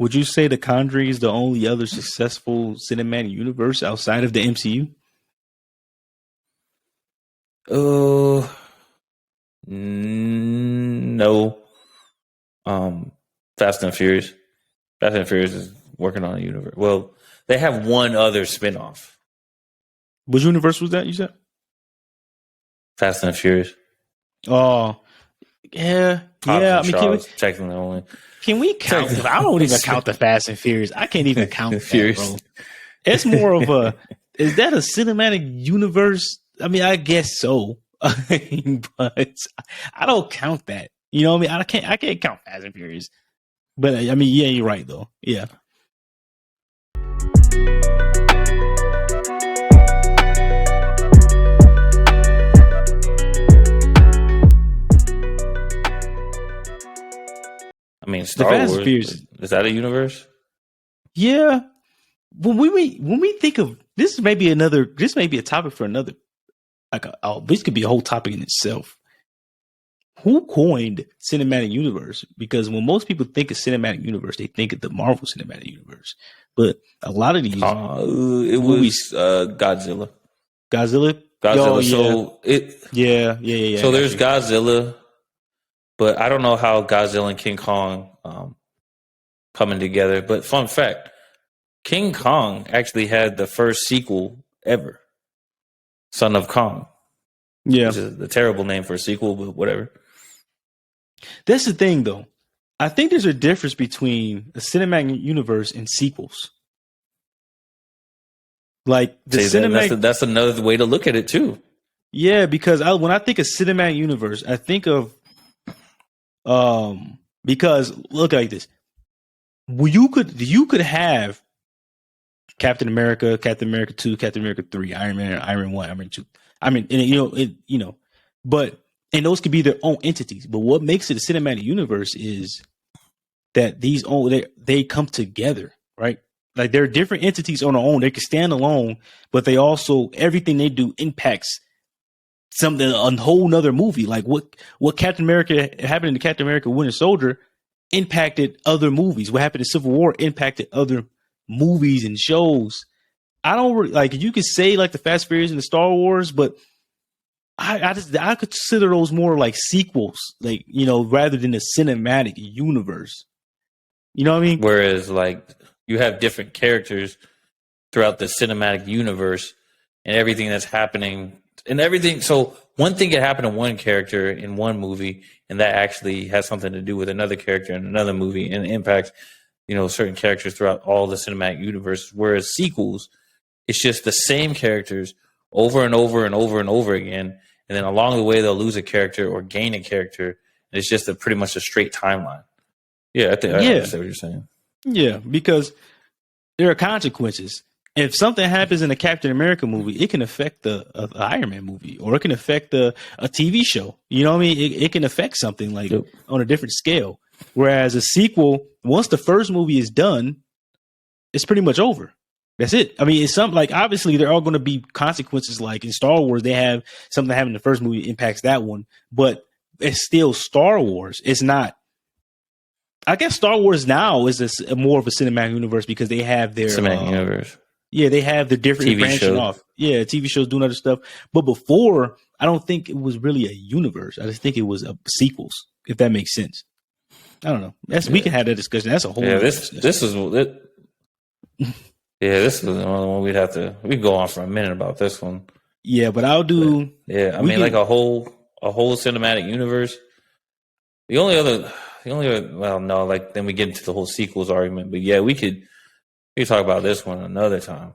Would you say The Conjuring is the only other successful cinematic universe outside of the MCU? Oh, no. Fast and Furious. Fast and Furious is working on a universe. Well, they have one other spinoff. Which universe was that you said? Fast and Furious. Oh, yeah. Yeah, I mean, can we count? I don't even count the Fast and Furious. I can't even count that, bro. It's more of a, is that a cinematic universe? I mean, I guess so. But I don't count that. You know what I mean? I can't count Fast and Furious. But I mean, yeah, you're right though. Yeah. I mean, Star Wars, is that a universe? Yeah. When we think of this, may be a topic for another. This could be a whole topic in itself. Who coined cinematic universe? Because when most people think of cinematic universe, they think of the Marvel Cinematic Universe. But a lot of these movies, Godzilla. Godzilla. Oh, yeah. Yeah. So there's Godzilla. But I don't know how Godzilla and King Kong coming together. But fun fact, King Kong actually had the first sequel ever, Son of Kong. Yeah. Which is a terrible name for a sequel, but whatever. That's the thing, though. I think there's a difference between a cinematic universe and sequels. Like the cinematic... That's another way to look at it, too. Yeah, because when I think of cinematic universe, I think of... because look like this, you could have Captain America 2, Captain America 3, Iron Man, Iron Man 1, Iron Man 2. I mean, but and those could be their own entities. But what makes it a cinematic universe is that they come together, right? Like they're different entities on their own. They can stand alone, but they also everything they do impacts something, a whole nother movie. Like what Captain America happened to Captain America Winter Soldier impacted other movies. What happened in Civil War impacted other movies and shows. I don't really, like, you could say like the Fast Furious and the Star Wars, but I consider those more like sequels, like, rather than a cinematic universe. You know what I mean? Whereas like you have different characters throughout the cinematic universe and everything that's happening. And everything. So one thing can happen to one character in one movie, and that actually has something to do with another character in another movie, and impacts, certain characters throughout all the cinematic universe. Whereas sequels, it's just the same characters over and over and over and over again, and then along the way they'll lose a character or gain a character, and it's just pretty much a straight timeline. Yeah, I understand what you're saying. Yeah, because there are consequences. If something happens in a Captain America movie, it can affect the Iron Man movie, or it can affect a TV show. You know what I mean? It can affect something like on a different scale. Whereas a sequel, once the first movie is done, it's pretty much over. That's it. I mean, it's something like, obviously there are going to be consequences. Like in Star Wars, they have something happening in the first movie impacts that one, but it's still Star Wars. It's not. I guess Star Wars now is more of a cinematic universe because they have their cinematic universe. Yeah, they have the different branching off. Yeah, TV shows doing other stuff. But before, I don't think it was really a universe. I just think it was sequels, if that makes sense. I don't know. We can have that discussion. That's a whole. Yeah, this is it. Yeah, this is the one we can go on for a minute about this one. Yeah, but I'll do. But, yeah, I mean, like a whole cinematic universe. The only other, well, no, like then we get into the whole sequels argument. But yeah, we could talk about this one another time.